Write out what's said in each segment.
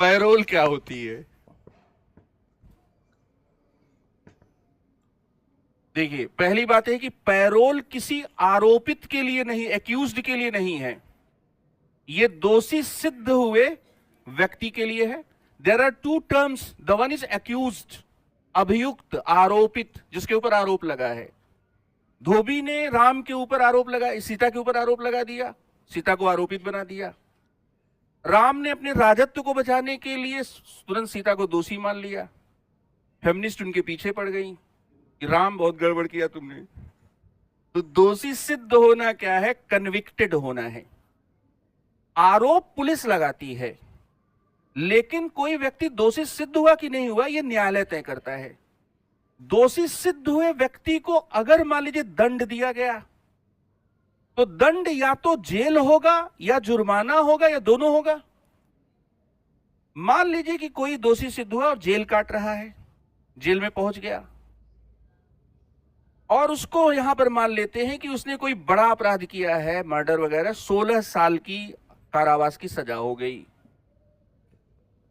Payroll क्या होती है? देखिए, पहली बात है कि पैरोल किसी आरोपित के लिए नहीं, एक्यूज्ड के लिए नहीं है। ये दोषी सिद्ध हुए व्यक्ति के लिए है। There are two terms, the one is accused, अभियुक्त, आरोपित, जिसके ऊपर आरोप लगा है। धोबी ने राम के ऊपर आरोप लगा, सीता के ऊपर आरोप लगा दिया, सीता को आरोपित बना दिया। राम ने अपने राजत्व को बचाने के लिए तुरंत सीता को दोषी मान लिया। फेमिनिस्ट उनके पीछे पड़ गई कि राम बहुत गड़बड़ किया तुमने। तो दोषी सिद्ध होना क्या है? कन्विक्टेड होना है। आरोप पुलिस लगाती है, लेकिन कोई व्यक्ति दोषी सिद्ध हुआ कि नहीं हुआ यह न्यायालय तय करता है। दोषी सिद्ध हुए व्यक्ति को अगर मान लीजिए दंड दिया गया, तो दंड या तो जेल होगा या जुर्माना होगा या दोनों होगा। मान लीजिए कि कोई दोषी सिद्ध हुआ और जेल काट रहा है, जेल में पहुंच गया, और उसको यहां पर मान लेते हैं कि उसने कोई बड़ा अपराध किया है, मर्डर वगैरह, 16 साल की कारावास की सजा हो गई।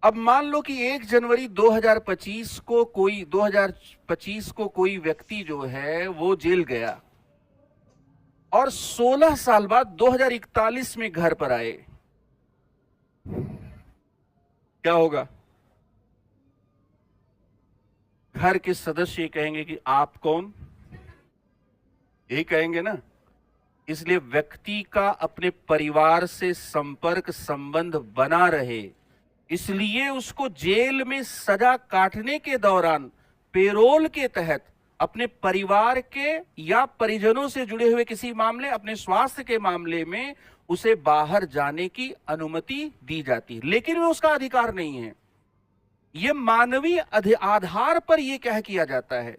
अब मान लो कि 1 जनवरी 2025 को कोई व्यक्ति जो है वो जेल गया और 16 साल बाद 2041 में घर पर आए, क्या होगा? घर के सदस्य कहेंगे कि आप कौन, यही कहेंगे ना। इसलिए व्यक्ति का अपने परिवार से संपर्क संबंध बना रहे, इसलिए उसको जेल में सजा काटने के दौरान पेरोल के तहत अपने परिवार के या परिजनों से जुड़े हुए किसी मामले, अपने स्वास्थ्य के मामले में उसे बाहर जाने की अनुमति दी जाती है, लेकिन वह उसका अधिकार नहीं है। यह मानवीय आधार पर यह क्या किया जाता है।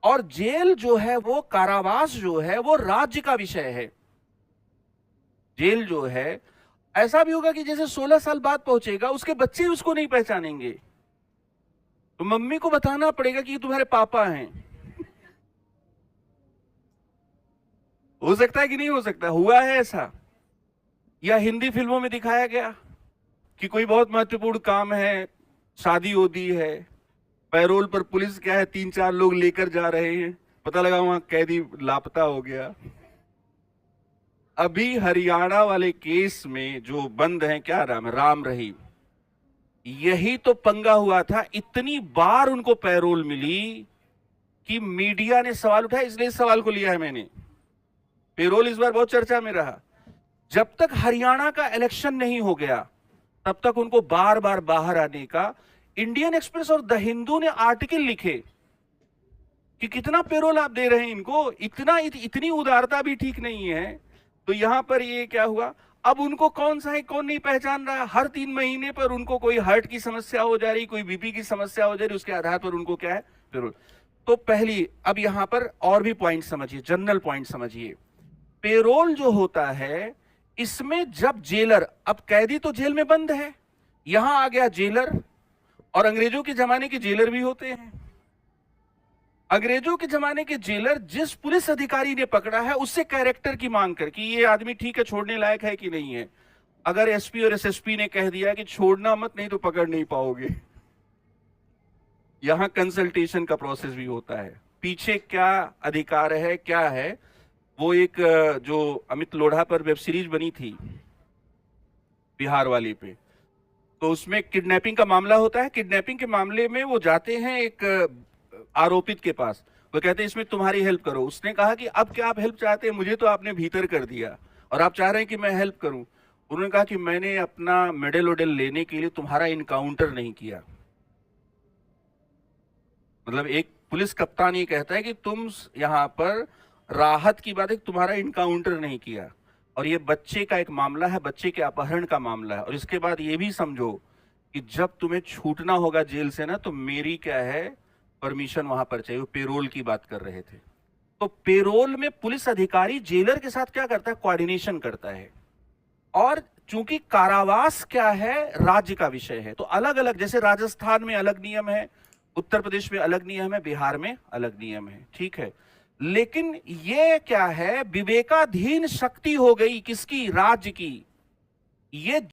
और जेल जो है, वो कारावास जो है, वो राज्य का विषय है। जेल जो है, ऐसा भी होगा कि जैसे 16 साल बाद पहुंचेगा, उसके बच्चे उसको नहीं पहचानेंगे, तो मम्मी को बताना पड़ेगा कि ये तुम्हारे पापा हैं। हो सकता है कि नहीं हो सकता? हुआ है ऐसा। या हिंदी फिल्मों में दिखाया गया कि कोई बहुत महत्वपूर्ण काम है, शादी होती है, पैरोल पर पुलिस क्या है 3-4 लोग लेकर जा रहे हैं, पता लगा वहां कैदी लापता हो गया। अभी हरियाणा वाले केस में जो बंद हैं, क्या नाम है, राम रहीम, यही तो पंगा हुआ था। इतनी बार उनको पैरोल मिली कि मीडिया ने सवाल उठाया, इसलिए इस सवाल को लिया है मैंने। पैरोल इस बार बहुत चर्चा में रहा। जब तक हरियाणा का इलेक्शन नहीं हो गया, तब तक उनको बार बार बाहर आने का। इंडियन एक्सप्रेस और द हिंदू ने आर्टिकल लिखे कि कितना पैरोल आप दे रहे हैं इनको, इतनी उदारता भी ठीक नहीं है। तो यहां पर ये क्या हुआ, अब उनको कौन सा है कौन नहीं पहचान रहा। हर 3 महीने पर उनको कोई हार्ट की समस्या हो जा रही, कोई बीपी की समस्या हो जा रही, उसके आधार पर उनको क्या है, पैरोल। तो पहली, अब यहां पर और भी पॉइंट समझिए, जनरल पॉइंट समझिए। पेरोल जो होता है, इसमें जब जेलर, अब कैदी तो जेल में बंद है, यहां आ गया जेलर, और अंग्रेजों के जमाने के जेलर भी होते हैं। अंग्रेजों के जमाने के जेलर जिस पुलिस अधिकारी ने पकड़ा है, उससे कैरेक्टर की मांग कर कि ये आदमी ठीक है, छोड़ने लायक है कि नहीं है। अगर एसपी और एसएसपी ने कह दिया कि छोड़ना मत, नहीं तो पकड़ नहीं पाओगे, यहां कंसल्टेशन का प्रोसेस भी होता है। पीछे क्या अधिकार है, क्या है, वो एक जो अमित लोढ़ा पर वेब सीरीज बनी थी बिहार वाली पे, तो उसमें किडनैपिंग का मामला होता है। किडनैपिंग के मामले में वो जाते हैं एक आरोपित के पास, वो कहते हैं इसमें तुम्हारी हेल्प करो। उसने कहा कि अब क्या आप हेल्प चाहते हैं, मुझे तो आपने भीतर कर दिया और आप चाह रहे हैं कि मैं हेल्प करूं। उन्होंने कहा कि मैंने अपना मेडल वेडल लेने के लिए तुम्हारा इनकाउंटर नहीं किया। मतलब एक पुलिस कप्तान ये कहता है कि तुम यहां पर राहत की बात है, तुम्हारा इनकाउंटर नहीं किया। और ये बच्चे का एक मामला है, बच्चे के अपहरण का मामला है। और इसके बाद ये भी समझो कि जब तुम्हें छूटना होगा जेल से ना, तो मेरी क्या है, परमिशन वहां पर चाहिए। वो पेरोल की बात कर रहे थे। तो पेरोल में पुलिस अधिकारी जेलर के साथ क्या करता है, कोऑर्डिनेशन करता है। और चूंकि कारावास क्या है, राज्य का विषय है, तो अलग अलग, जैसे राजस्थान में अलग नियम है, उत्तर प्रदेश में अलग नियम है, बिहार में अलग नियम है, ठीक है। लेकिन ये क्या है, विवेकाधीन शक्ति हो गई किसकी, राज्य की। ये